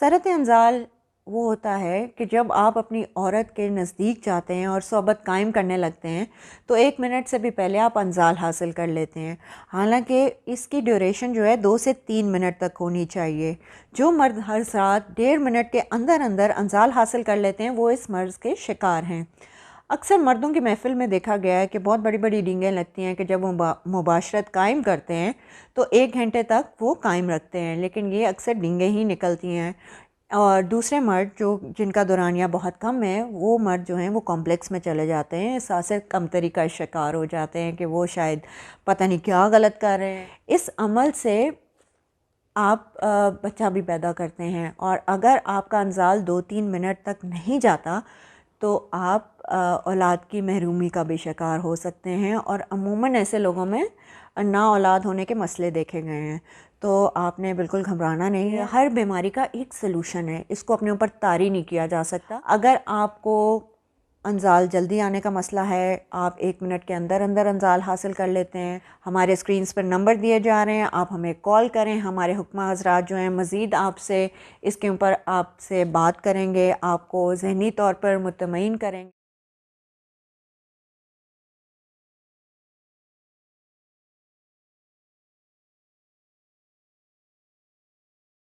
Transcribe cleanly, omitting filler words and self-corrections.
سرط انزال وہ ہوتا ہے کہ جب آپ اپنی عورت کے نزدیک جاتے ہیں اور صحبت قائم کرنے لگتے ہیں تو 1 منٹ سے بھی پہلے آپ انزال حاصل کر لیتے ہیں، حالانکہ اس کی ڈیوریشن جو ہے 2 سے 3 منٹ تک ہونی چاہیے۔ جو مرد ہر ساتھ 1.5 منٹ کے اندر اندر انزال حاصل کر لیتے ہیں وہ اس مرض کے شکار ہیں۔ اکثر مردوں کی محفل میں دیکھا گیا ہے کہ بہت بڑی بڑی ڈینگیں لگتی ہیں کہ جب وہ مباشرت قائم کرتے ہیں تو 1 گھنٹے تک وہ قائم رکھتے ہیں، لیکن یہ اکثر ڈینگیں ہی نکلتی ہیں۔ اور دوسرے مرد جن کا دورانیہ بہت کم ہے، وہ مرد جو ہیں وہ کمپلیکس میں چلے جاتے ہیں، احساس کمتری کا شکار ہو جاتے ہیں کہ وہ شاید پتہ نہیں کیا غلط کر رہے ہیں۔ اس عمل سے آپ بچہ بھی پیدا کرتے ہیں، اور اگر آپ کا انزال 2-3 منٹ تک نہیں جاتا تو آپ اولاد کی محرومی کا بھی شکار ہو سکتے ہیں، اور عموماً ایسے لوگوں میں نا اولاد ہونے کے مسئلے دیکھے گئے ہیں۔ تو آپ نے بالکل گھبرانا نہیں ہے، ہر بیماری کا ایک سلوشن ہے، اس کو اپنے اوپر طاری نہیں کیا جا سکتا۔ اگر آپ کو انزال جلدی آنے کا مسئلہ ہے، آپ 1 منٹ کے اندر اندر انزال حاصل کر لیتے ہیں، ہمارے اسکرینز پر نمبر دیے جا رہے ہیں، آپ ہمیں کال کریں، ہمارے حکمہ حضرات جو ہیں مزید آپ سے اس کے اوپر آپ سے بات کریں گے، آپ کو ذہنی طور پر مطمئن کریں گے۔